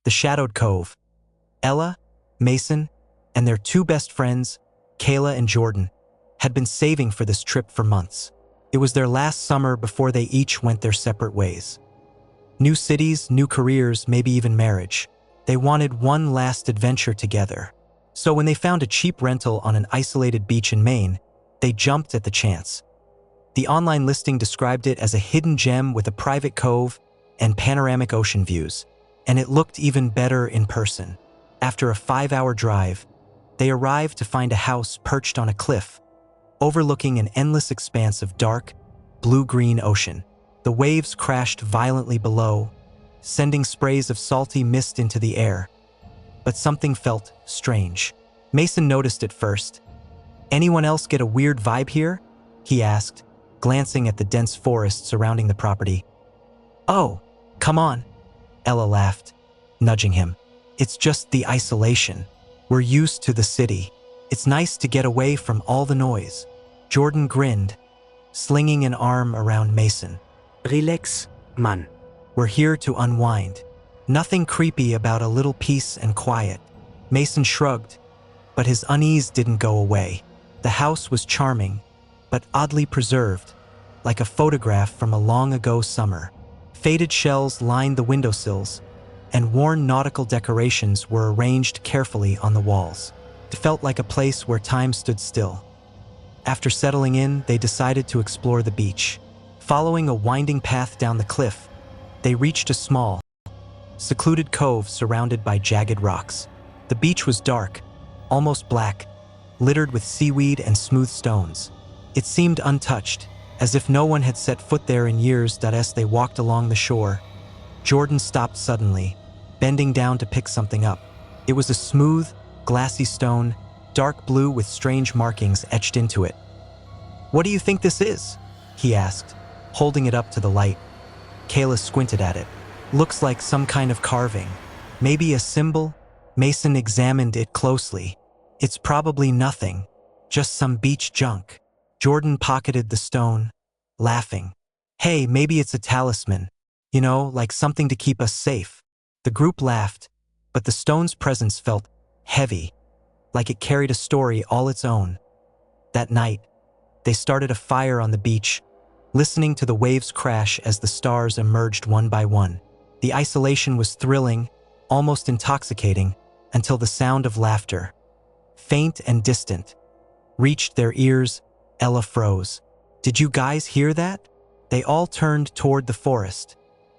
the shadowed cove. Ella, Mason, and their two best friends, Kayla and Jordan, had been saving for this trip for months. It was their last summer before they each went their separate ways. New cities, new careers, maybe even marriage. They wanted one last adventure together. So when they found a cheap rental on an isolated beach in Maine, they jumped at the chance. The online listing described it as a hidden gem with a private cove and panoramic ocean views, and it looked even better in person. After a 5-hour drive, they arrived to find a house perched on a cliff, overlooking an endless expanse of dark, blue-green ocean. The waves crashed violently below, sending sprays of salty mist into the air. But something felt strange. Mason noticed it first. "Anyone else get a weird vibe here?" he asked, glancing at the dense forest surrounding the property. "Oh, come on," Ella laughed, nudging him. "It's just the isolation. We're used to the city. It's nice to get away from all the noise." Jordan grinned, slinging an arm around Mason. "Relax, Mann." "We're here to unwind. Nothing creepy about a little peace and quiet." Mason shrugged, but his unease didn't go away. The house was charming, but oddly preserved, like a photograph from a long-ago summer. Faded shells lined the windowsills, and worn nautical decorations were arranged carefully on the walls. It felt like a place where time stood still. After settling in, they decided to explore the beach. Following a winding path down the cliff, they reached a small, secluded cove surrounded by jagged rocks. The beach was dark, almost black, littered with seaweed and smooth stones. It seemed untouched, as if no one had set foot there in years. As they walked along the shore, Jordan stopped suddenly, bending down to pick something up. It was a smooth, glassy stone, dark blue with strange markings etched into it. "What do you think this is?" he asked, holding it up to the light. Kayla squinted at it. "Looks like some kind of carving. Maybe a symbol?" Mason examined it closely. "It's probably nothing, just some beach junk." Jordan pocketed the stone, laughing. "Hey, maybe it's a talisman. You know, like something to keep us safe." The group laughed, but the stone's presence felt heavy, like it carried a story all its own. That night, they started a fire on the beach, listening to the waves crash as the stars emerged one by one. The isolation was thrilling, almost intoxicating, until the sound of laughter, faint and distant, reached their ears. Ella froze. "Did you guys hear that?" They all turned toward the forest,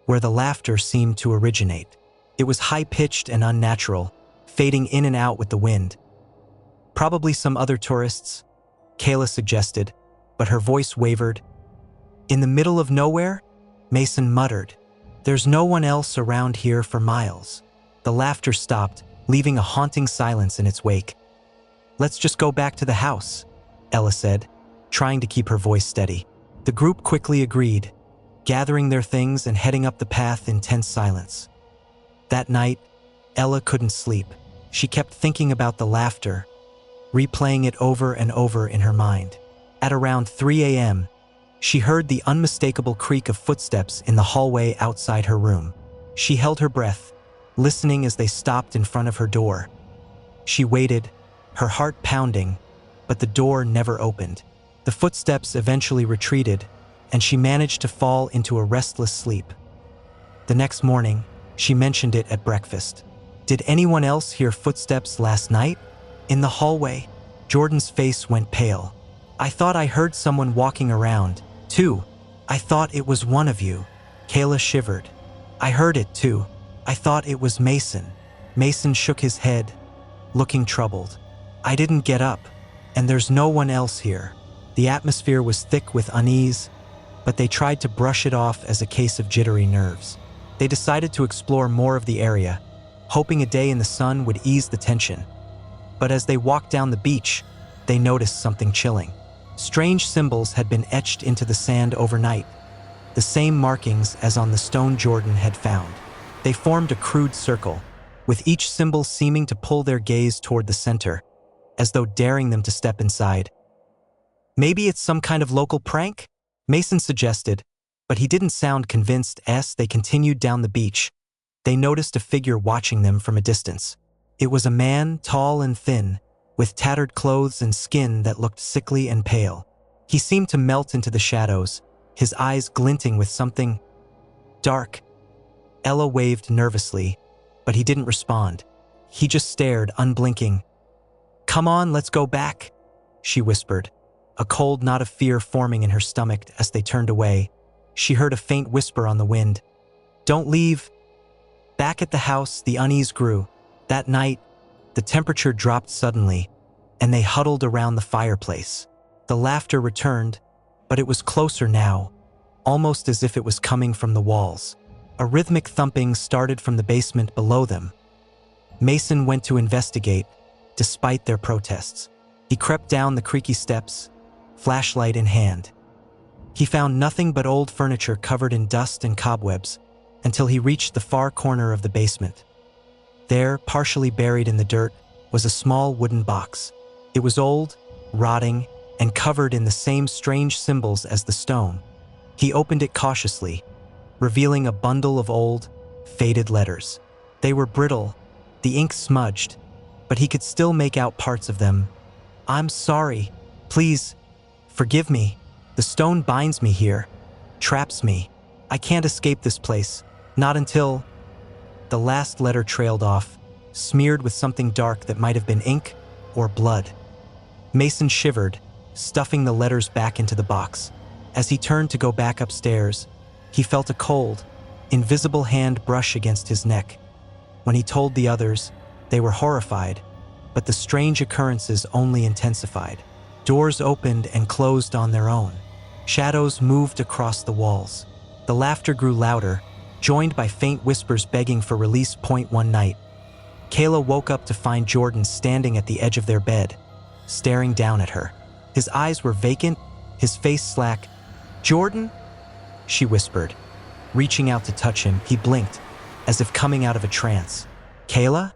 where the laughter seemed to originate. It was high-pitched and unnatural, fading in and out with the wind. "Probably some other tourists," Kayla suggested, but her voice wavered. "In the middle of nowhere?" Mason muttered. "There's no one else around here for miles." The laughter stopped, leaving a haunting silence in its wake. "Let's just go back to the house," Ella said, trying to keep her voice steady. The group quickly agreed, gathering their things and heading up the path in tense silence. That night, Ella couldn't sleep. She kept thinking about the laughter, replaying it over and over in her mind. At around 3 a.m., she heard the unmistakable creak of footsteps in the hallway outside her room. She held her breath, listening as they stopped in front of her door. She waited, her heart pounding, but the door never opened. The footsteps eventually retreated, and she managed to fall into a restless sleep. The next morning, she mentioned it at breakfast. "Did anyone else hear footsteps last night?" "In the hallway." Jordan's face went pale. "I thought I heard someone walking around, too. I thought it was one of you." Kayla shivered. "I heard it, too. I thought it was Mason." Mason shook his head, looking troubled. "I didn't get up, and there's no one else here." The atmosphere was thick with unease, but they tried to brush it off as a case of jittery nerves. They decided to explore more of the area, hoping a day in the sun would ease the tension. But as they walked down the beach, they noticed something chilling. Strange symbols had been etched into the sand overnight, the same markings as on the stone Jordan had found. They formed a crude circle, with each symbol seeming to pull their gaze toward the center, as though daring them to step inside. "Maybe it's some kind of local prank?" Mason suggested, but he didn't sound convinced as they continued down the beach, They noticed a figure watching them from a distance. It was a man, tall and thin, with tattered clothes and skin that looked sickly and pale. He seemed to melt into the shadows, his eyes glinting with something dark. Ella waved nervously, but he didn't respond. He just stared, unblinking. "Come on, let's go back," she whispered, a cold knot of fear forming in her stomach as they turned away. She heard a faint whisper on the wind. "Don't leave." Back at the house, the unease grew. That night, the temperature dropped suddenly, and they huddled around the fireplace. The laughter returned, but it was closer now, almost as if it was coming from the walls. A rhythmic thumping started from the basement below them. Mason went to investigate, despite their protests. He crept down the creaky steps, flashlight in hand. He found nothing but old furniture covered in dust and cobwebs until he reached the far corner of the basement. There, partially buried in the dirt, was a small wooden box. It was old, rotting, and covered in the same strange symbols as the stone. He opened it cautiously, revealing a bundle of old, faded letters. They were brittle, the ink smudged, but he could still make out parts of them. "I'm sorry. Please, forgive me. The stone binds me here, traps me. I can't escape this place, not until—" The last letter trailed off, smeared with something dark that might have been ink or blood. Mason shivered, stuffing the letters back into the box. As he turned to go back upstairs, he felt a cold, invisible hand brush against his neck. When he told the others, they were horrified, but the strange occurrences only intensified. Doors opened and closed on their own. Shadows moved across the walls. The laughter grew louder, joined by faint whispers begging for release. One night, Kayla woke up to find Jordan standing at the edge of their bed, staring down at her. His eyes were vacant, his face slack. "Jordan?" she whispered. Reaching out to touch him, he blinked, as if coming out of a trance. "Kayla?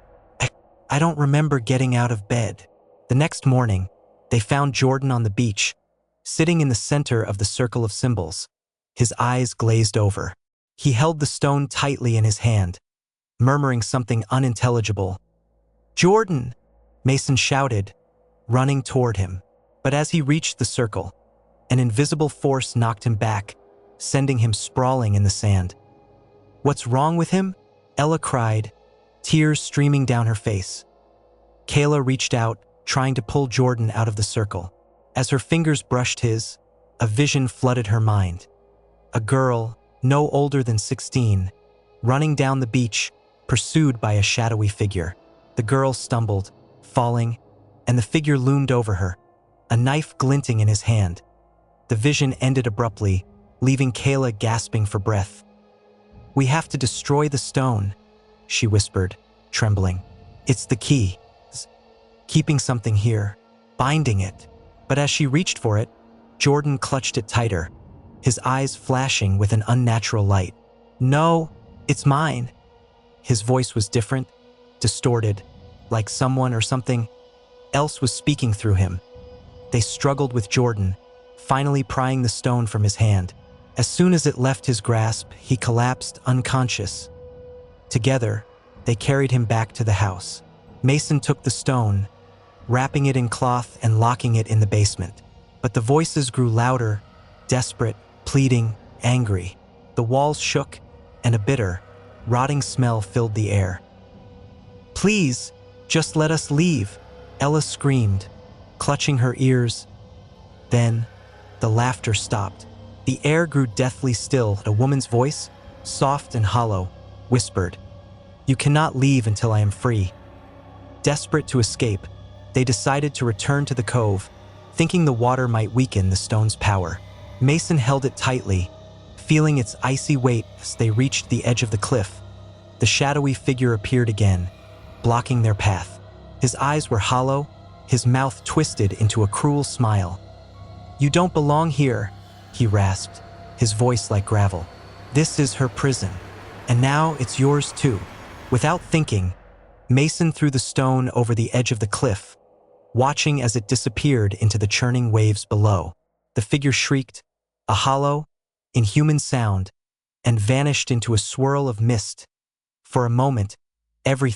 I don't remember getting out of bed." The next morning, they found Jordan on the beach, sitting in the center of the circle of symbols, his eyes glazed over. He held the stone tightly in his hand, murmuring something unintelligible. "Jordan!" Mason shouted, running toward him. But as he reached the circle, an invisible force knocked him back, sending him sprawling in the sand. "What's wrong with him?" Ella cried, tears streaming down her face. Kayla reached out, trying to pull Jordan out of the circle. As her fingers brushed his, a vision flooded her mind. A girl, no older than 16, running down the beach, pursued by a shadowy figure. The girl stumbled, falling, and the figure loomed over her, a knife glinting in his hand. The vision ended abruptly, leaving Kayla gasping for breath. "We have to destroy the stone," she whispered, trembling. "It's the key. Keeping something here, binding it." But as she reached for it, Jordan clutched it tighter, his eyes flashing with an unnatural light. "No, it's mine." His voice was different, distorted, like someone or something else was speaking through him. They struggled with Jordan, finally prying the stone from his hand. As soon as it left his grasp, he collapsed unconscious. Together, they carried him back to the house. Mason took the stone, wrapping it in cloth and locking it in the basement. But the voices grew louder, desperate, pleading, angry. The walls shook, and a bitter, rotting smell filled the air. "Please, just let us leave," Ella screamed, clutching her ears. Then, the laughter stopped. The air grew deathly still. A woman's voice, soft and hollow, whispered, "You cannot leave until I am free." Desperate to escape, they decided to return to the cove, thinking the water might weaken the stone's power. Mason held it tightly, feeling its icy weight as they reached the edge of the cliff. The shadowy figure appeared again, blocking their path. His eyes were hollow, his mouth twisted into a cruel smile. "You don't belong here," he rasped, his voice like gravel. "This is her prison, and now it's yours too." Without thinking, Mason threw the stone over the edge of the cliff, watching as it disappeared into the churning waves below. The figure shrieked, a hollow, inhuman sound, and vanished into a swirl of mist, For a moment, everything